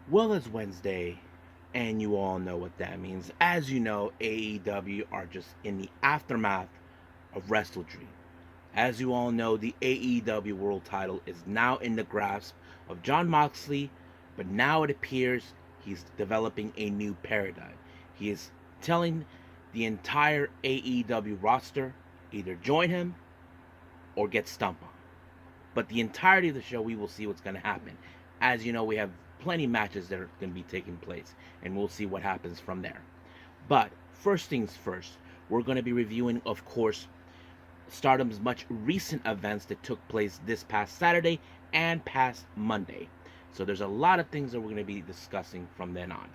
Well, it's Wednesday, and you all know what that means. As you know, AEW are just in the aftermath of WrestleDream. As you all know, the AEW World title is now in the grasp of Jon Moxley, but now it appears he's developing a new paradigm. He is telling the entire AEW roster either join him or get stumped on. But the entirety of the show, we will see what's going to happen. As you know, we have plenty of matches that are going to be taking place, and we'll see what happens from there. But first things first, we're going to be reviewing, of course, Stardom's much recent events that took place this past Saturday and past Monday. So there's a lot of things that we're going to be discussing from then on.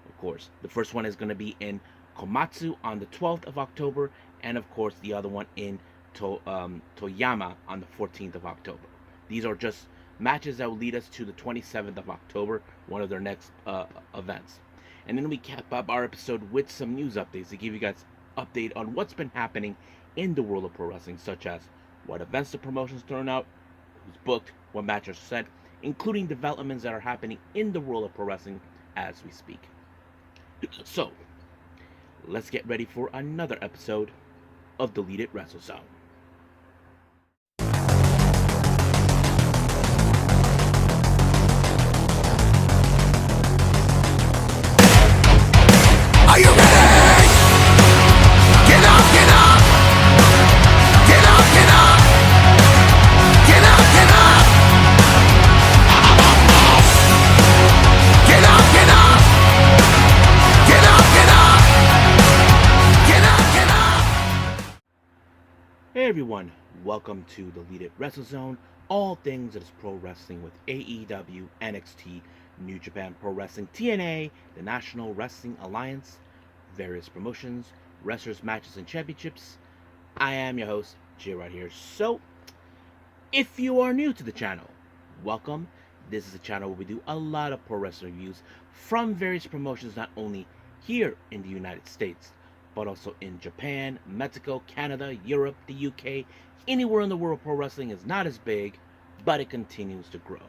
Of course, the first one is going to be in Komatsu on the 12th of October, and of course, the other one in Toyama on the 14th of October. These are just matches that will lead us to the 27th of October, one of their next events. And then we cap up our episode with some news updates to give you guys update on what's been happening in the world of pro wrestling, such as what events the promotions turn out, who's booked, what matches are set, including developments that are happening in the world of pro wrestling as we speak. So, let's get ready for another episode of Deleted Wrestle Zone. Are you ready? Get up, get up! Get up, get up! Get up, get up! Get up, get up! Get up, get up! Get up, get up! Hey everyone, welcome to Deleted Wrestle Zone, all things that is pro wrestling with AEW, NXT, New Japan Pro Wrestling, TNA, the National Wrestling Alliance, various promotions, wrestlers, matches, and championships. I am your host, Jay right here. So, if you are new to the channel, welcome. This is a channel where we do a lot of pro wrestling reviews from various promotions, not only here in the United States, but also in Japan, Mexico, Canada, Europe, the UK, anywhere in the world pro wrestling is not as big, but it continues to grow.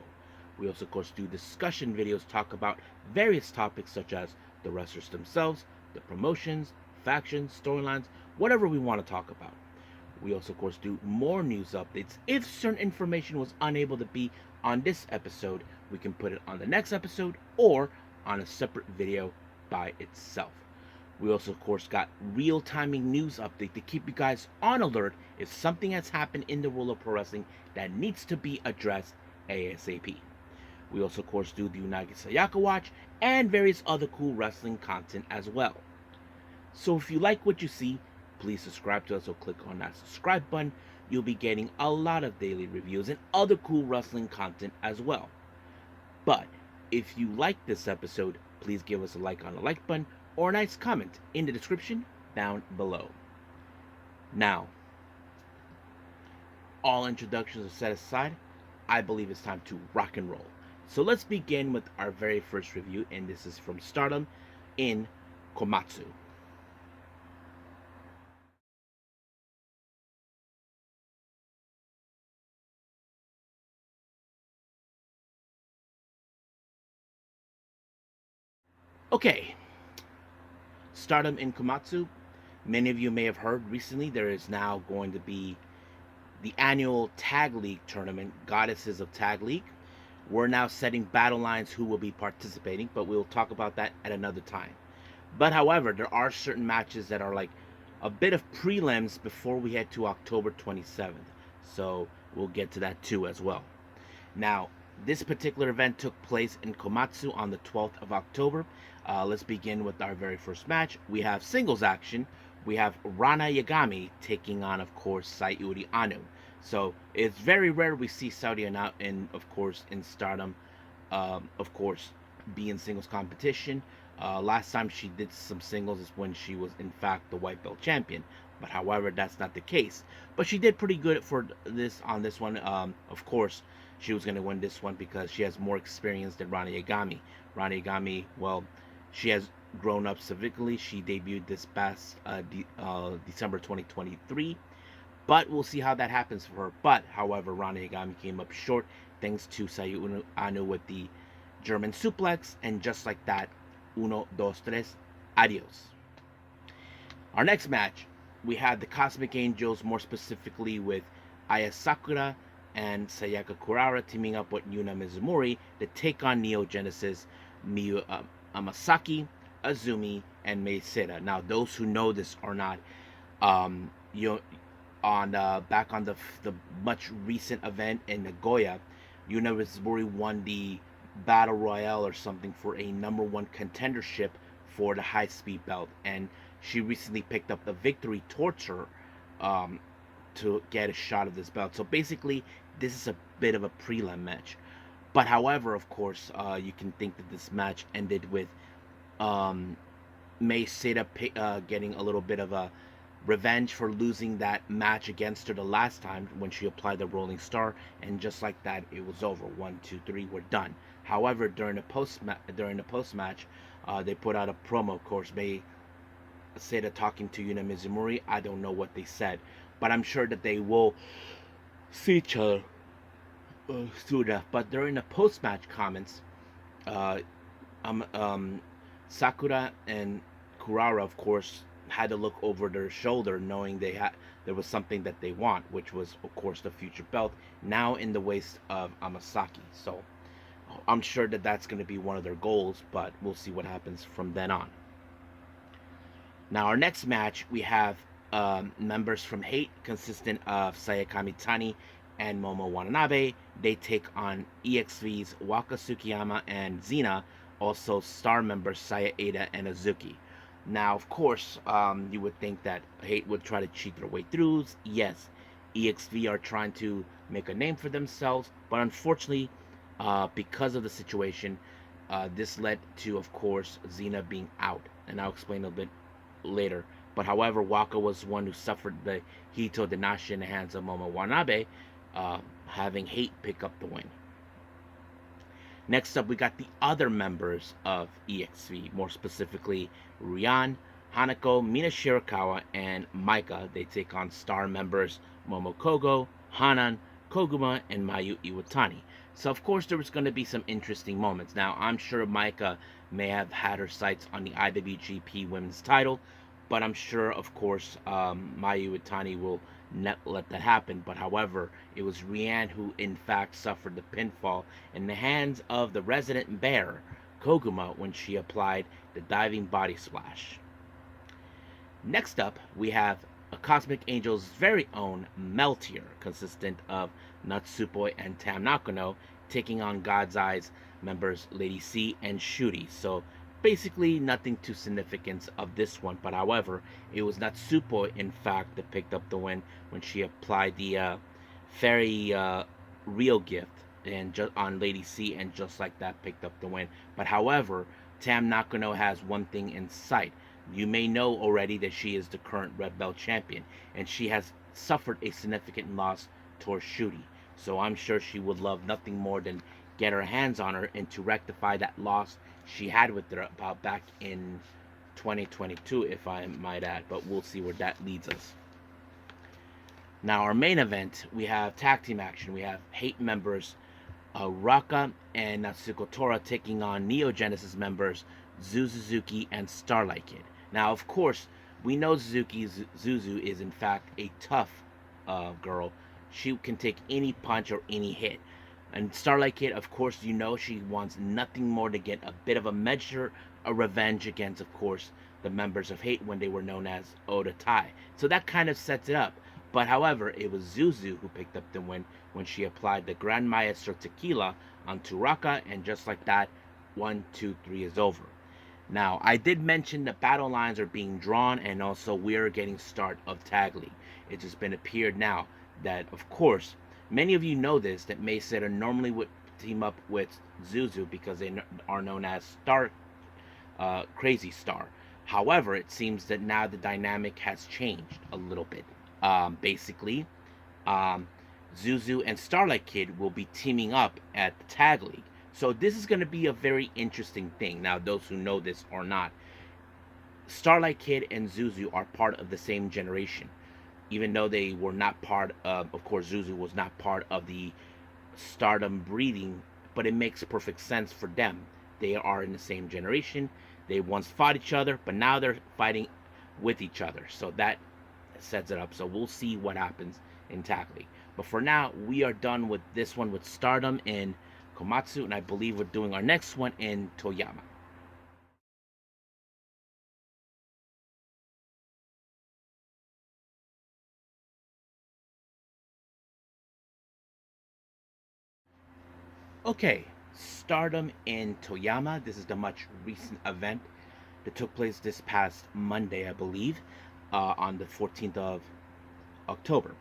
We also, of course, do discussion videos, talk about various topics such as the wrestlers themselves, the promotions, factions, storylines, whatever we want to talk about. We also, of course, do more news updates. If certain information was unable to be on this episode, we can put it on the next episode or on a separate video by itself. We also, of course, got real-timing news update to keep you guys on alert if something has happened in the world of pro wrestling that needs to be addressed ASAP. We also, of course, do the Unagi Sayaka Watch and various other cool wrestling content as well. So if you like what you see, please subscribe to us or click on that subscribe button. You'll be getting a lot of daily reviews and other cool wrestling content as well. But if you like this episode, please give us a like on the like button or a nice comment in the description down below. Now, all introductions are set aside. I believe it's time to rock and roll. So let's begin with our very first review, and this is from Stardom in Komatsu. Okay, Stardom in Komatsu. Many of you may have heard recently there is now going to be the annual Tag League tournament, Goddesses of Tag League. We're now setting battle lines who will be participating, but we'll talk about that at another time. But however, there are certain matches that are like a bit of prelims before we head to October 27th. So we'll get to that too as well. Now, this particular event took place in Komatsu on the 12th of October. Let's begin with our very first match. We have singles action. We have Rana Yagami taking on, of course, Sayuri Anu. So it's very rare we see Sayuri Anu, in, of course, in Stardom, of course, be in singles competition. Last time she did some singles is when she was, in fact, the white belt champion. But however, that's not the case. But she did pretty good for this on this one. Of course, she was going to win this one because she has more experience than Rana Yagami. Rana Yagami, well, she has grown up significantly. She debuted this past December 2023. But we'll see how that happens for her. But, however, Rana Yagami came up short thanks to Sayuri Anu with the German suplex, and just like that, uno, dos, tres, adios. Our next match, we had the Cosmic Angels, more specifically with Aya Sakura and Sayaka Kurara teaming up with Yuna Mizumori to take on Neo Genesis, Miyu Amasaki, Azumi, and Mei Seira. Now, those who know this or not, you on back on the much recent event in Nagoya, Yuna Mizumori won the battle royale or something for a number one contendership for the high speed belt, and she recently picked up the victory torture um, to get a shot of this belt. So basically, this is a bit of a prelim match. But however, of course, you can think that this match ended with um, Mei Seira getting a little bit of a revenge for losing that match against her the last time when she applied the Rolling Star, and just like that, it was over. 1, 2, 3, we're done. However, during the post match, they put out a promo. Of course, Mei Seira talking to Yuna Mizumori. I don't know what they said, but I'm sure that they will see each other soon enough. But during the post match comments, uh, Sakura and Kurara, of course, had to look over their shoulder, knowing there was something that they want, which was, of course, the future belt, now in the waist of Amasaki. So I'm sure that that's going to be one of their goals, but we'll see what happens from then on. Now, our next match, we have members from Hate, consistent of Sayaka Mitani and Momo Watanabe. They take on EXV's Waka Tsukiyama and Xena, also star members Saya Ada and Azuki. Now, of course, you would think that Hate would try to cheat their way through. Yes, EXV are trying to make a name for themselves, but unfortunately, because of the situation, this led to, of course, Xena being out, and I'll explain a bit later. But however, Waka was one who suffered the Hito Denashi in the hands of Momo Watanabe, having Hate pick up the win. Next up, we got the other members of EXV, more specifically Rian, Hanako, Mina Shirakawa, and Maika. They take on star members Momo Kogo, Hanan, Koguma, and Mayu Iwatani. So, of course, there was going to be some interesting moments. Now, I'm sure Maika may have had her sights on the IWGP Women's title, but I'm sure, of course, Mayu Iwatani will not let that happen. But however, it was Rian who in fact suffered the pinfall in the hands of the resident bear, Koguma, when she applied the diving body splash. Next up, we have a Cosmic Angel's very own Meltier, consistent of Natsupoi and Tam Nakano, taking on God's Eyes members Lady C and Shuri. So basically nothing too significant of this one, but however, it was Natsupoi in fact that picked up the win when she applied the fairy real gift and on Lady C, and just like that picked up the win. But however, Tam Nakano has one thing in sight. You may know already that she is the current Red Belt champion, and she has suffered a significant loss towards Shuri. So I'm sure she would love nothing more than get her hands on her and to rectify that loss she had with her about back in 2022, if I might add. But we'll see where that leads us. Now, our main event, we have tag team action. We have Hate members Raka and Natsuko Tora taking on Neo Genesis members Suzuki and Starlight Kid. Now, of course, we know Zuzu is in fact a tough girl. She can take any punch or any hit. And Starlight Kid, of course, you know she wants nothing more to get a bit of a measure of revenge against, of course, the members of Hate when they were known as Oda Tai. So that kind of sets it up. But however, it was Zuzu who picked up the win when she applied the Grand Maestro Tequila onto Raka, and just like that, 1, 2, 3 is over. Now, I did mention the battle lines are being drawn, and also we're getting start of Tag League. It has been appeared now that, of course, many of you know this, that Mei Seira normally would team up with Zuzu because they are known as Crazy Star. However, it seems that now the dynamic has changed a little bit. Basically, Zuzu and Starlight Kid will be teaming up at the Tag League. So this is going to be a very interesting thing. Now, those who know this or not, Starlight Kid and Zuzu are part of the same generation. Even though they were not part of course, Zuzu was not part of the Stardom breeding but it makes perfect sense for them. They are in the same generation. They once fought each other, but now they're fighting with each other. So that sets it up. So we'll see what happens in Tag League. But for now, we are done with this one with Stardom in Komatsu, and I believe we're doing our next one in Toyama. Okay, Stardom in Toyama. This is the much recent event that took place this past Monday, I believe, on the 14th of October.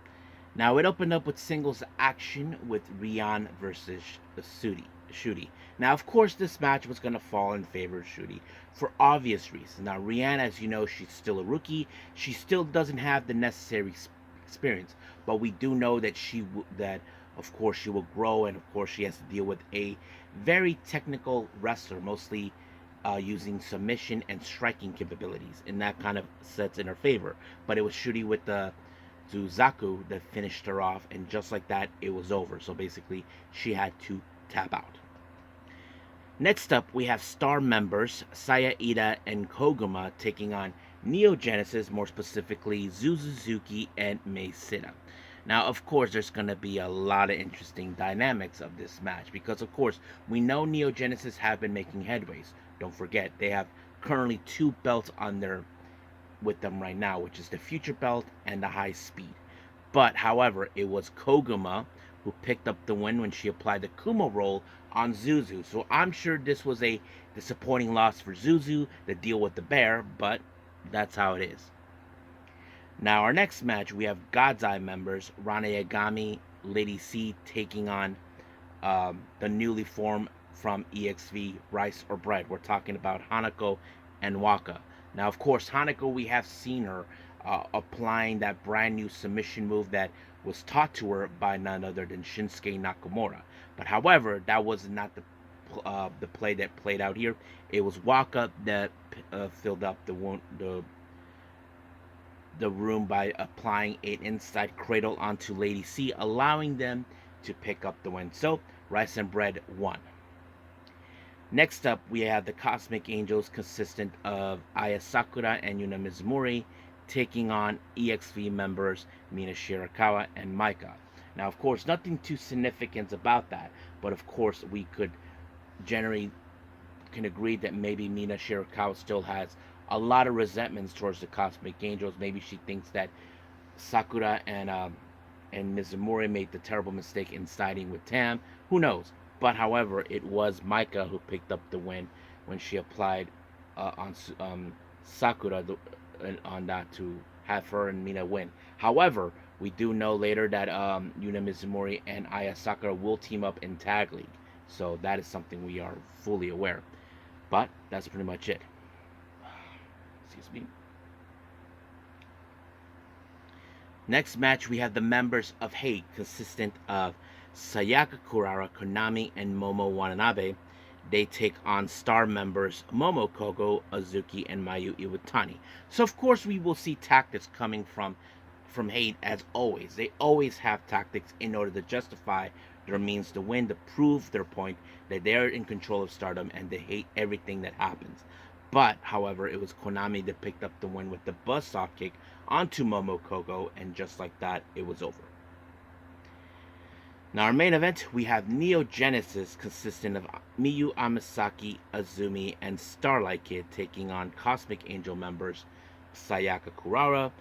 Now, it opened up with singles action with Rian versus Shooty. Now, of course, this match was going to fall in favor of Shooty for obvious reasons. Now, Rian, as you know, she's still a rookie. She still doesn't have the necessary experience, but we do know that of course, she will grow, and of course, she has to deal with a very technical wrestler, mostly using submission and striking capabilities, and that kind of sets in her favor. But it was Shooty with the Zuzaku that finished her off, and just like that, it was over. So basically, she had to tap out. Next up, we have Star members Saya Ida and Koguma taking on Neo Genesis, more specifically Suzuki and Mei Sita. Now, of course, there's going to be a lot of interesting dynamics of this match because, of course, we know Neo Genesis have been making headways. Don't forget, they have currently 2 belts on their with them right now, which is the Future Belt and the High Speed. But, however, it was Koguma who picked up the win when she applied the Kumo roll on Zuzu. So I'm sure this was a disappointing loss for Zuzu to deal with the bear, but that's how it is. Now, our next match, we have God's Eye members Rana Yagami, Lady C taking on the newly formed from EXV Rice or Bread. We're talking about Hanako and Waka. Now, of course, Hanako, we have seen her applying that brand new submission move that was taught to her by none other than Shinsuke Nakamura. But however, that was not the play that played out here. It was Waka that filled up the room by applying an inside cradle onto Lady C, allowing them to pick up the win. So, Rice and Bread won. Next up, we have the Cosmic Angels, consistent of Aya Sakura and Yuna Mizumori, taking on EXV members Mina Shirakawa and Maika. Now, of course, nothing too significant about that, but of course, we could generally can agree that maybe Mina Shirakawa still has a lot of resentments towards the Cosmic Angels. Maybe she thinks that Sakura and Mizumori made the terrible mistake in siding with Tam. Who knows? But however, it was Maika who picked up the win when she applied on Sakura on that to have her and Mina win. However, we do know later that Yuna Mizumori and Aya Sakura will team up in Tag League. So that is something we are fully aware. But that's pretty much it. Excuse me. Next match, we have the members of Hate, consistent of Sayaka Kurara, Konami, and Momo Watanabe. They take on Star members Momo Kogo, Azuki, and Mayu Iwatani. So of course we will see tactics coming from Hate as always. They always have tactics in order to justify their means to win, to prove their point that they're in control of Stardom and they hate everything that happens. But, however, it was Konami that picked up the win with the buzzsaw kick onto Momo Kogo, and just like that, it was over. Now, our main event, we have Neo Genesis, consisting of Miyu Amasaki, Azumi, and Starlight Kid, taking on Cosmic Angel members Sayaka Kurara,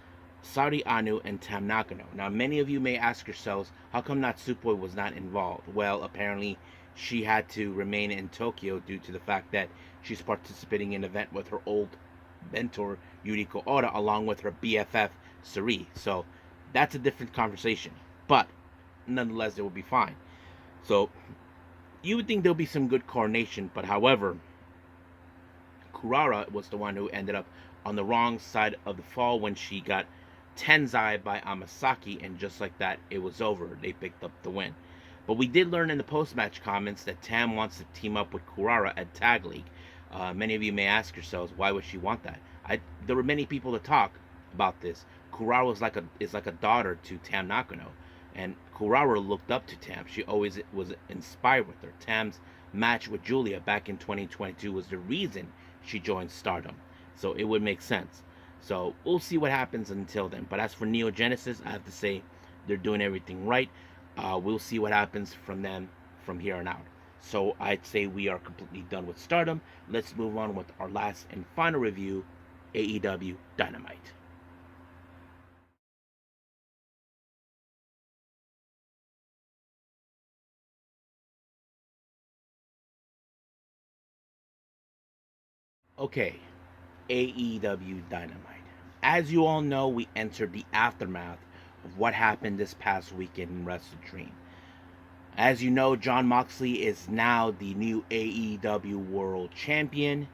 Saori Anu, and Tam Nakano. Now, many of you may ask yourselves, how come Natsupoi was not involved? Well, apparently, she had to remain in Tokyo due to the fact that she's participating in an event with her old mentor, Yuriko Ora, along with her BFF, Suri. So, that's a different conversation. But, nonetheless, it will be fine. So, you would think there'll be some good coordination, but however, Kurara was the one who ended up on the wrong side of the fall when she got Tenzai by Amasaki, and just like that, it was over. They picked up the win. But we did learn in the post-match comments that Tam wants to team up with Kurara at Tag League. Many of you may ask yourselves, why would she want that? There were many people to talk about this. Kurara is like a daughter to Tam Nakano. And Kurawa looked up to Tam. She always was inspired with her. Tam's match with Julia back in 2022 was the reason she joined Stardom. So it would make sense. So we'll see what happens until then. But as for Neo Genesis, I have to say they're doing everything right. We'll see what happens from them from here on out. So I'd say we are completely done with Stardom. Let's move on with our last and final review, AEW Dynamite. Okay, AEW Dynamite. As you all know, we entered the aftermath of what happened this past weekend in WrestleDream. As you know, Jon Moxley is now the new AEW World Champion.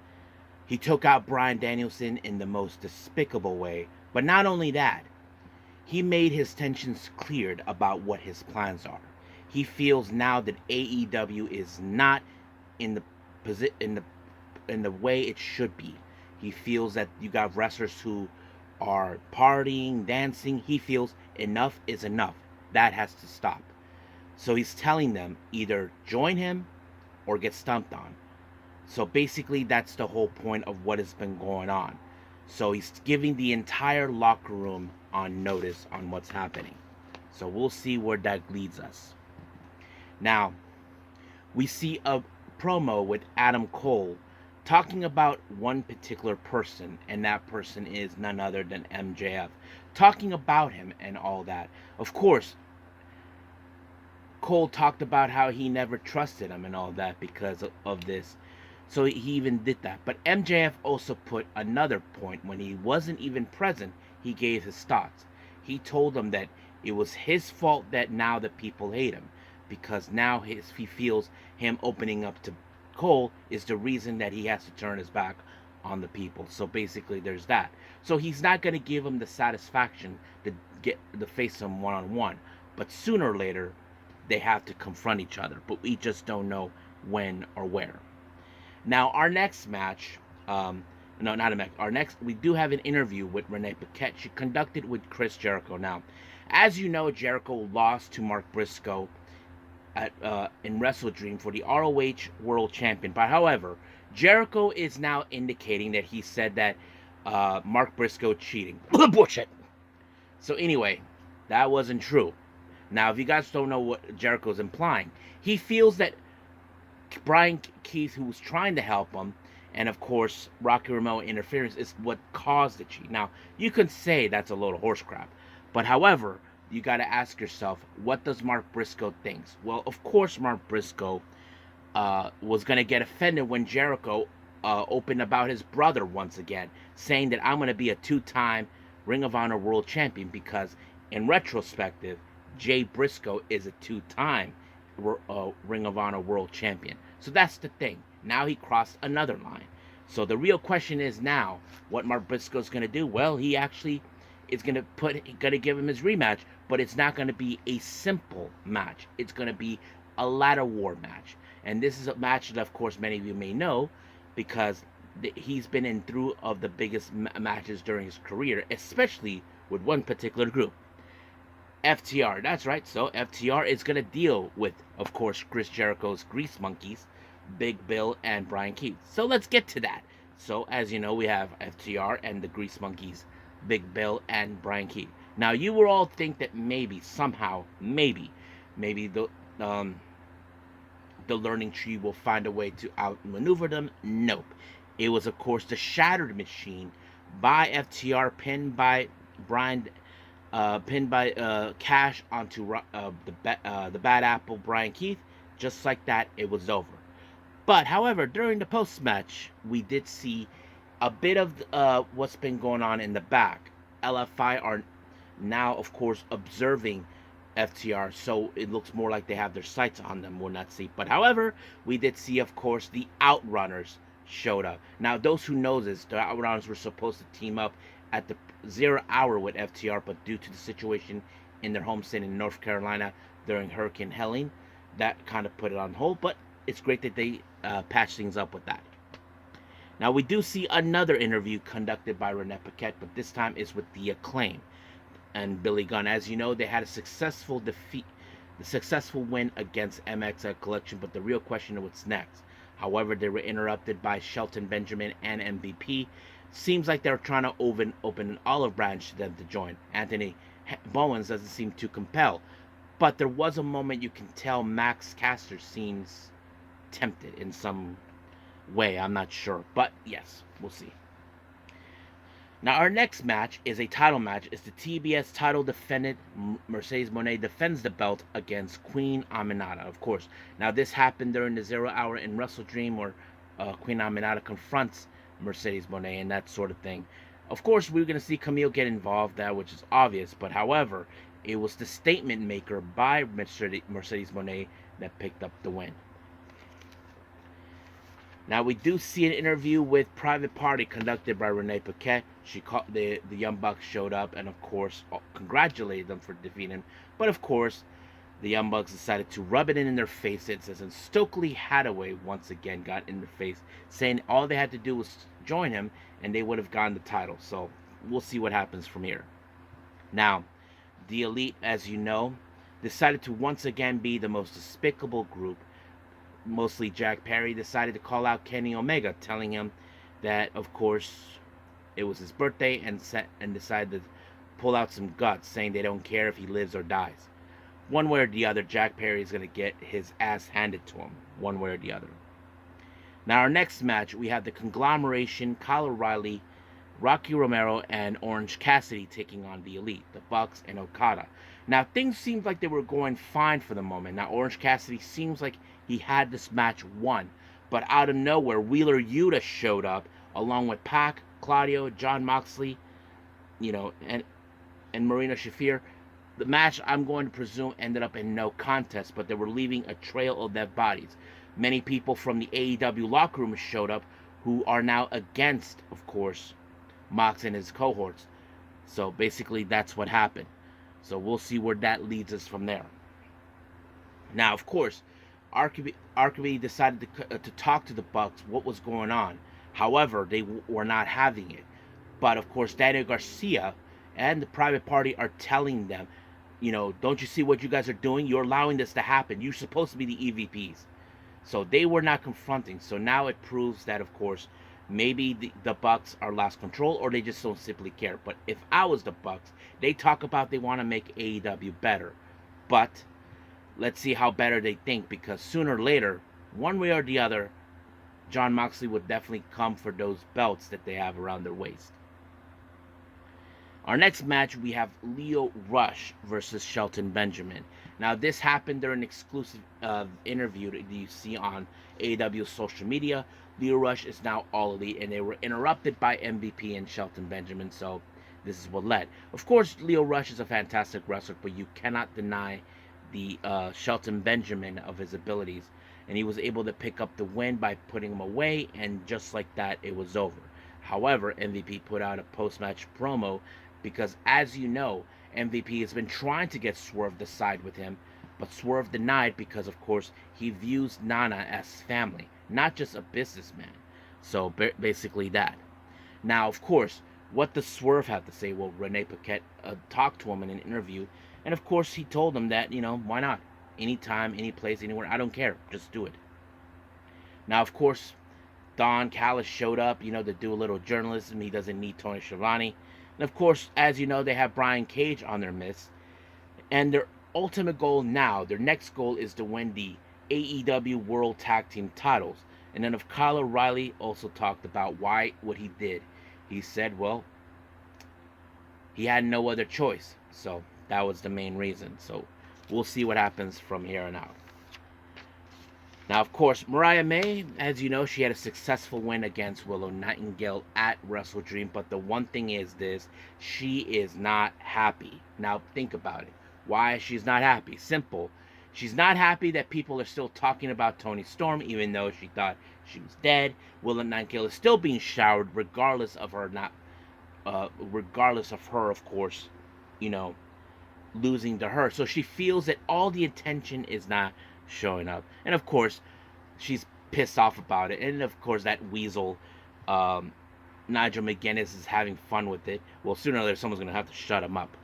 He took out Bryan Danielson in the most despicable way. But not only that, he made his tensions cleared about what his plans are. He feels now that AEW is not in the in the way it should be. He feels that you got wrestlers who are partying, dancing. He feels enough is enough. That has to stop. So he's telling them either join him or get stumped on. So basically, that's the whole point of what has been going on. So he's giving the entire locker room on notice on what's happening. So we'll see where that leads us. Now, we see a promo with Adam Cole talking about one particular person, and that person is none other than MJF. Talking about him and all that. Of course, Cole talked about how he never trusted him and all that because of this. So he even did that. But MJF also put another point when he wasn't even present. He gave his thoughts. He told them that it was his fault that now the people hate him, because now he feels him opening up to Cole is the reason that he has to turn his back on the people. So basically, there's that. So he's not going to give him the satisfaction to face him one on one. But sooner or later, they have to confront each other. But we just don't know when or where. Now, our next match, no, not a match. Our next, we do have an interview with Renee Paquette. She conducted with Chris Jericho. Now, as you know, Jericho lost to Mark Briscoe in WrestleDream for the ROH World Champion. But however, Jericho is now indicating that he said that Mark Briscoe cheating. Bullshit. So anyway, that wasn't true. Now, if you guys don't know what Jericho's implying, he feels that Brian Keith, who was trying to help him, and of course Rocky Romero interference is what caused the cheat. Now, you can say that's a load of horse crap, but however, you got to ask yourself, what does Mark Briscoe think? Well, of course, Mark Briscoe was going to get offended when Jericho opened about his brother once again, saying that I'm going to be a two-time Ring of Honor World Champion, because in retrospective, Jay Briscoe is a two-time Ring of Honor World Champion. So that's the thing. Now he crossed another line. So the real question is now, what Mark Briscoe's going to do? Well, he actually is going to give him his rematch, but it's not going to be a simple match. It's going to be a ladder war match. And this is a match that, of course, many of you may know, because he's been in through of the biggest matches during his career, especially with one particular group, FTR. That's right. So FTR is going to deal with, of course, Chris Jericho's Grease Monkeys, Big Bill, and Brian Keith. So let's get to that. So as you know, we have FTR and the Grease Monkeys, Big Bill, and Brian Keith. Now, you will all think that maybe, somehow, maybe the learning tree will find a way to outmaneuver them. Nope. It was, of course, the Shattered Machine by FTR, pinned by Cash onto the Bad Apple, Brian Keith. Just like that, it was over. But, however, during the post-match, we did see a bit of what's been going on in the back. LFI are now, of course, observing FTR, so it looks more like they have their sights on them. We'll not see. But, however, we did see, of course, the Outrunners showed up. Now, those who know this, the Outrunners were supposed to team up at the 0 hour with FTR, but due to the situation in their home state in North Carolina during Hurricane Helene, that kind of put it on hold. But it's great that they patch things up with that. Now, we do see another interview conducted by Renee Paquette, but this time is with the Acclaim. and Billy Gunn. As you know, they had a successful win against MXL Collection, but the real question is what's next. However, they were interrupted by Shelton Benjamin and MVP. Seems like they're trying to open an olive branch to them to join. Anthony Bowens doesn't seem too compelled, but there was a moment you can tell Max Caster seems tempted in some way. I'm not sure, but yes, we'll see. Now, our next match is a title match. It's the TBS title defendant. Mercedes Moné defends the belt against Queen Aminata, of course. Now, this happened during the 0 hour in WrestleDream where Queen Aminata confronts Mercedes Moné and that sort of thing. Of course, we were going to see Camille get involved there, which is obvious. But, however, it was the statement maker by Mercedes Moné that picked up the win. Now, we do see an interview with Private Party conducted by Renee Paquette. The Young Bucks showed up and, of course, congratulated them for defeating him. But, of course, the Young Bucks decided to rub it in their faces, and Stokely Hathaway once again got in their face, saying all they had to do was join him and they would have gotten the title. So, we'll see what happens from here. Now, the Elite, as you know, decided to once again be the most despicable group. Mostly Jack Perry decided to call out Kenny Omega, telling him that, of course, it was his birthday, and decided to pull out some guts, saying they don't care if he lives or dies. One way or the other, Jack Perry is going to get his ass handed to him, one way or the other. Now, our next match, we have the conglomeration, Kyle O'Reilly, Rocky Romero, and Orange Cassidy taking on the Elite, the Bucks, and Okada. Now, things seemed like they were going fine for the moment. Now, Orange Cassidy seems like he had this match won. But out of nowhere, Wheeler Yuta showed up, along with Pac, Claudio, John Moxley, and Marina Shafir. The match, I'm going to presume, ended up in no contest, but they were leaving a trail of dead bodies. Many people from the AEW locker room showed up, who are now against, of course, Mox and his cohorts. So basically, that's what happened. So we'll see where that leads us from there. Now, of course, Archibald decided to talk to the Bucks what was going on. However, they were not having it. But, of course, Daniel Garcia and the Private Party are telling them, don't you see what you guys are doing? You're allowing this to happen. You're supposed to be the EVPs. So they were not confronting. So now it proves that, of course, maybe the Bucks are lost control, or they just don't simply care. But if I was the Bucks, they talk about they want to make AEW better. But let's see how better they think, because sooner or later, one way or the other, John Moxley would definitely come for those belts that they have around their waist. Our next match, we have Lio Rush versus Shelton Benjamin. Now, this happened during an exclusive interview that you see on AEW's social media. Lio Rush is now All Elite, and they were interrupted by MVP and Shelton Benjamin, so this is what led. Of course, Lio Rush is a fantastic wrestler, but you cannot deny the Shelton Benjamin of his abilities. And he was able to pick up the win by putting him away, and just like that, it was over. However, MVP put out a post-match promo because, as you know, MVP has been trying to get Swerve to side with him, but Swerve denied because, of course, he views Nana as family, not just a businessman. So basically that. Now, of course, what does Swerve have to say? Well, Renee Paquette talked to him in an interview, and of course he told him that, why not? Anytime, any place, anywhere, I don't care. Just do it. Now, of course, Don Callis showed up, to do a little journalism. He doesn't need Tony Schiavone. And of course, as you know, they have Brian Cage on their midst. And their ultimate goal now, their next goal is to win the AEW World Tag Team titles. And then of Kyle O'Reilly also talked about what he did. He said, well, he had no other choice. So that was the main reason. So we'll see what happens from here on out. Now, of course, Mariah May, as you know, she had a successful win against Willow Nightingale at WrestleDream. But the one thing is this, she is not happy. Now, think about it. Why she's not happy? Simple. She's not happy that people are still talking about Toni Storm, even though she thought she was dead. Willow Nightingale is still being showered, regardless of her, of course, losing to her. So she feels that all the attention is not showing up, and of course she's pissed off about it. And of course that weasel Nigel McGuinness is having fun with it. Well, sooner or later someone's gonna have to shut him up.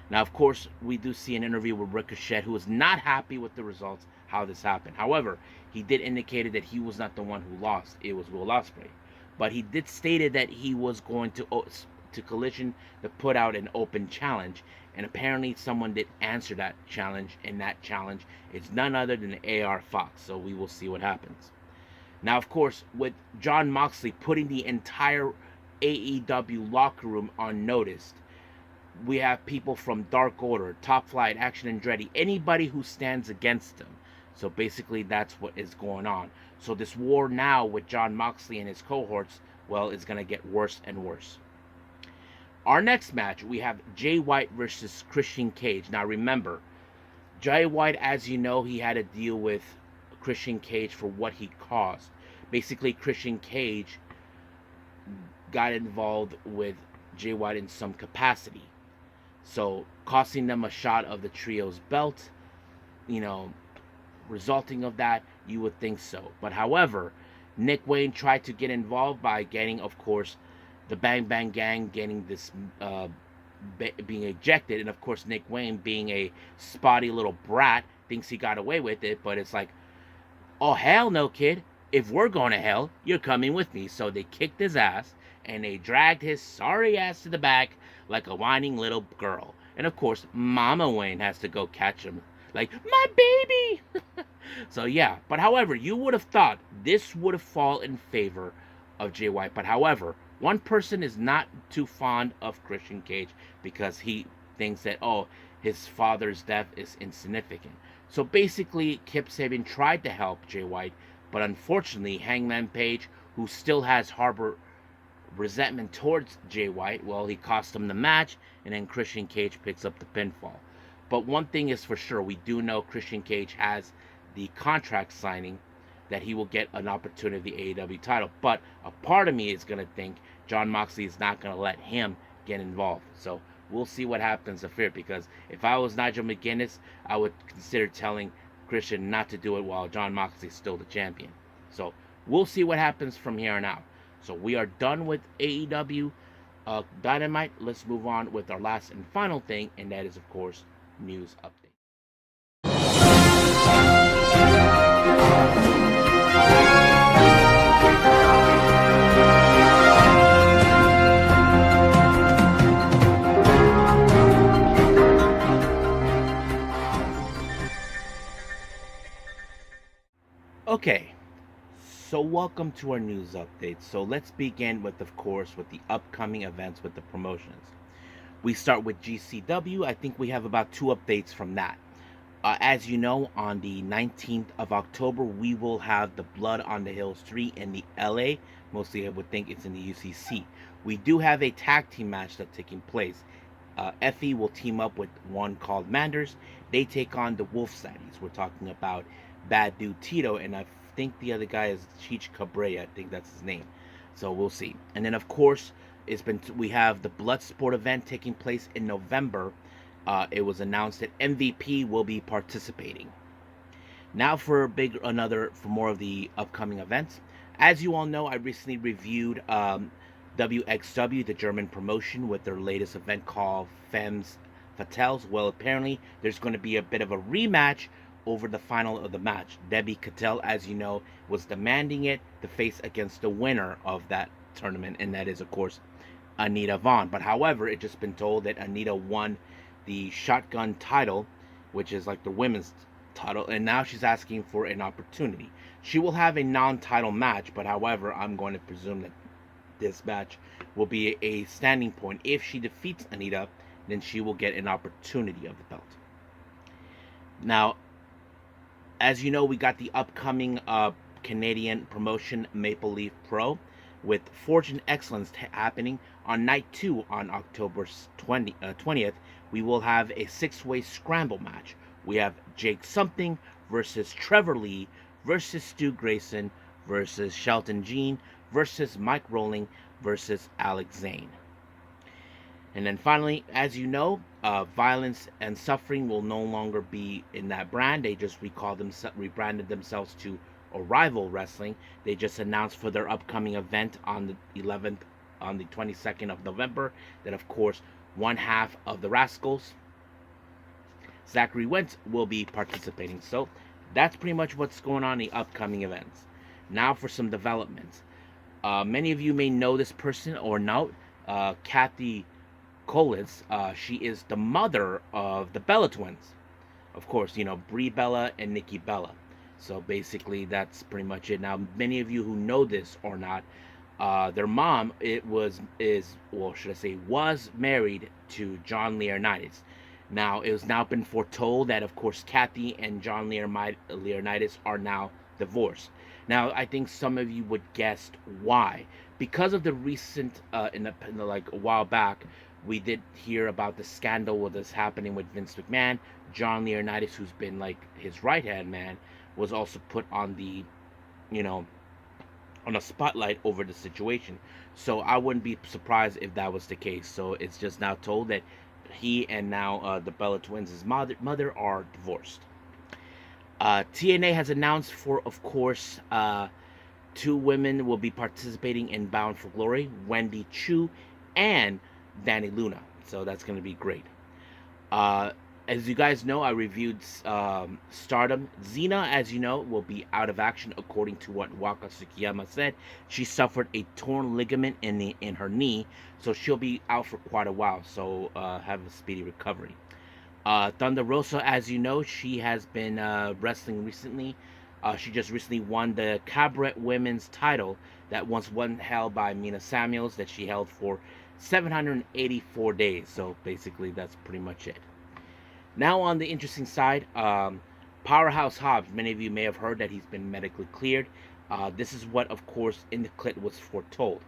Now, of course, we do see an interview with Ricochet, who is not happy with the results, how this happened. However, he did indicate that he was not the one who lost; it was Will Ospreay. But he did stated that he was going to Collision to put out an open challenge, and apparently someone did answer that challenge, and that challenge is none other than AR Fox. So we will see what happens. Now, of course, with Jon Moxley putting the entire AEW locker room on notice, we have people from Dark Order, Top Flight, Action Andretti, anybody who stands against them. So basically, that's what is going on. So this war now with Jon Moxley and his cohorts, well, is going to get worse and worse. Our next match, we have Jay White versus Christian Cage. Now remember, Jay White, as you know, he had to deal with Christian Cage for what he caused. Basically, Christian Cage got involved with Jay White in some capacity. So, costing them a shot of the trio's belt, you know, resulting of that, you would think so. But however, Nick Wayne tried to get involved by getting, of course, the Bang Bang Gang getting this, being ejected. And of course, Nick Wayne, being a spotty little brat, thinks he got away with it. But it's like, oh, hell no, kid. If we're going to hell, you're coming with me. So they kicked his ass, and they dragged his sorry ass to the back like a whining little girl. And of course, Mama Wayne has to go catch him. Like, my baby! So yeah, but however, you would have thought this would have fallen in favor of Jay White. But however, one person is not too fond of Christian Cage because he thinks that, oh, his father's death is insignificant. So basically, Kip Sabian tried to help Jay White, but unfortunately, Hangman Page, who still has harbor resentment towards Jay White, well, he cost him the match, and then Christian Cage picks up the pinfall. But one thing is for sure, we do know Christian Cage has the contract signing that he will get an opportunity of the AEW title. But a part of me is going to think Jon Moxley is not going to let him get involved. So we'll see what happens here, because if I was Nigel McGuinness, I would consider telling Christian not to do it while Jon Moxley is still the champion. So we'll see what happens from here on out. So we are done with AEW Dynamite. Let's move on with our last and final thing, and that is, of course, news update. Okay, so welcome to our news update. So let's begin with, of course, with the upcoming events with the promotions. We start with GCW. I think we have about 2 updates from that. As you know, on the 19th of October, we will have the Blood on the Hills 3 in the LA. Mostly I would think it's in the UCC. We do have a tag team match that's taking place. Effie will team up with one called Manders. They take on the Wolf Saddies. We're talking about Bad Dude Tito, and I think the other guy is Cheech Cabrera. I think that's his name. So we'll see. And then, of course, we have the Bloodsport event taking place in November. It was announced that MVP will be participating. Now for more of the upcoming events. As you all know, I recently reviewed WXW, the German promotion, with their latest event called Femmes Fatales. Well, apparently there's going to be a bit of a rematch over the final of the match. Debbie Cattell, as you know, was demanding it to face against the winner of that tournament, and that is, of course, Anita Vaughn. But however, it's just been told that Anita won the Shotgun title, which is like the women's title, and now she's asking for an opportunity. She will have a non-title match, but however, I'm going to presume that this match will be a standing point. If she defeats Anita, then she will get an opportunity of the belt. Now, as you know, we got the upcoming Canadian promotion Maple Leaf Pro with Fortune Excellence happening on night 2 on October 20th. We will have a 6-way scramble match. We have Jake Something versus Trevor Lee versus Stu Grayson versus Shelton Jean versus Mike Rowling versus Alex Zane. And then finally, as you know, Violence and Suffering will no longer be in that brand. They just rebranded themselves to Arrival Wrestling. They just announced for their upcoming event on the 22nd of November that, of course, one half of the Rascals Zachary Wentz will be participating. So that's pretty much what's going on in the upcoming events. Now for some developments. Many of you may know this person or not. Kathy Colis. She is the mother of the Bella twins. Of course, Brie Bella and Nikki Bella. So basically, that's pretty much it. Now, many of you who know this or not, their mom should I say, was married to John Laurinaitis. Now, it has now been foretold that, of course, Kathy and John Laurinaitis are now divorced. Now, I think some of you would guess why. Because of the recent, like a while back, we did hear about the scandal what is happening with Vince McMahon. John Laurinaitis, who's been like his right hand man, was also put on you know, on a spotlight over the situation. So I wouldn't be surprised if that was the case. So it's just now told that he and now the Bella twins, his mother are divorced. TNA has announced for, of course, two women will be participating in Bound for Glory, Wendy Chu and Danny Luna. So that's going to be great. Uh, as you guys know, I reviewed Stardom. Xena, as you know, will be out of action according to what Waka Tsukiyama said. She suffered a torn ligament in her knee, so she'll be out for quite a while. So have a speedy recovery. Thunder Rosa, as you know, she has been wrestling recently. She just recently won the Cabaret Women's title that once held by Mina Samuels that she held for 784 days. So basically, that's pretty much it. Now on the interesting side, Powerhouse Hobbs. Many of you may have heard that he's been medically cleared. This is what, of course, in the clip was foretold.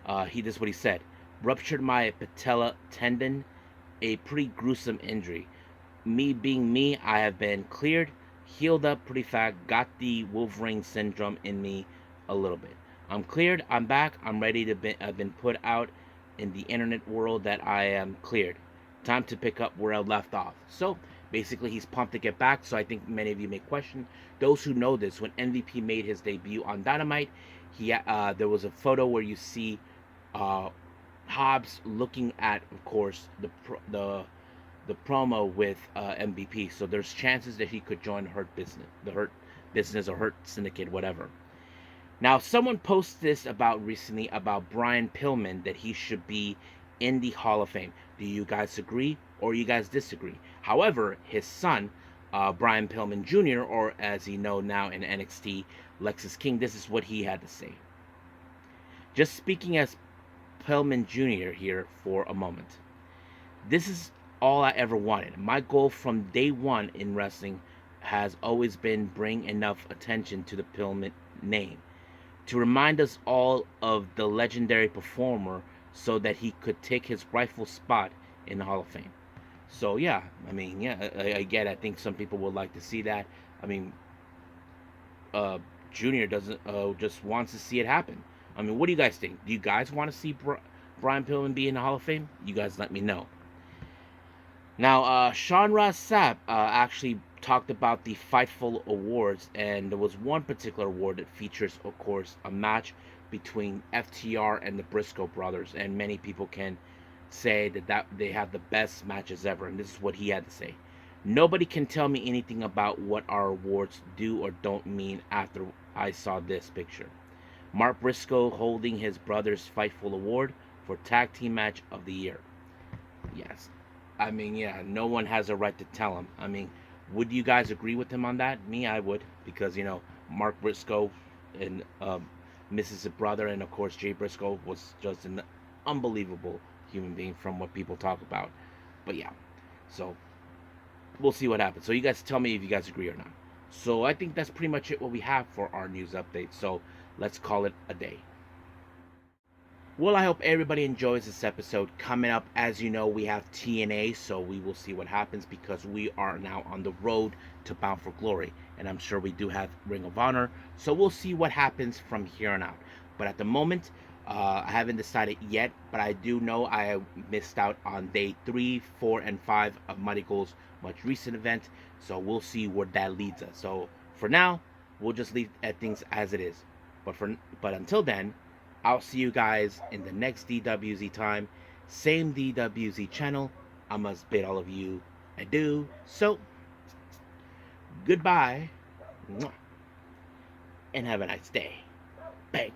This is what he said: ruptured my patella tendon, a pretty gruesome injury. Me being me, I have been cleared, healed up pretty fast, got the Wolverine syndrome in me a little bit. I'm cleared, I'm back, I'm ready to I've been put out in the internet world that I am cleared. Time to pick up where I left off. So basically, he's pumped to get back. So I think many of you may question. Those who know this, when MVP made his debut on Dynamite, there was a photo where you see Hobbs looking at, of course, the promo with MVP. So there's chances that he could join the Hurt Business or Hurt Syndicate, whatever. Now, someone posted this recently about Brian Pillman that he should be in the Hall of Fame. Do you guys agree or you guys disagree? However, his son, Brian Pillman Jr., or as he known now in NXT, Lexus King, this is what he had to say. Just speaking as Pillman Jr. here for a moment. This is all I ever wanted. My goal from day one in wrestling has always been bring enough attention to the Pillman name to remind us all of the legendary performer so that he could take his rightful spot in the Hall of Fame. So yeah, I mean, yeah, I get it. I think some people would like to see that. I mean, Junior doesn't just wants to see it happen. I mean, what do you guys think? Do you guys want to see Brian Pillman be in the Hall of Fame? You guys let me know. Now, Sean Ross Sapp actually talked about the Fightful Awards, and there was one particular award that features, of course, a match between FTR and the Briscoe brothers, and many people can say that they have the best matches ever, and this is what he had to say. Nobody can tell me anything about what our awards do or don't mean after I saw this picture. Mark Briscoe holding his brother's Fightful Award for Tag Team Match of the Year. Yes. I mean, yeah, no one has a right to tell him. I mean, would you guys agree with him on that? Me, I would, because, Mark Briscoe and Mrs. brother, and of course Jay Briscoe was just an unbelievable human being from what people talk about. But yeah, so we'll see what happens. So you guys tell me if you guys agree or not. So I think that's pretty much it what we have for our news update. So let's call it a day. Well, I hope everybody enjoys this episode. Coming up, as you know, we have TNA, so we will see what happens because we are now on the road to Bound for Glory, and I'm sure we do have Ring of Honor, so we'll see what happens from here on out. But at the moment, I haven't decided yet, but I do know I missed out on day 3, 4, and 5 of Mighty Gold's most recent event, so we'll see where that leads us. So for now, we'll just leave at things as it is. But until then, I'll see you guys in the next DWZ time. Same DWZ channel. I must bid all of you I do. So, goodbye, and have a nice day. Bang.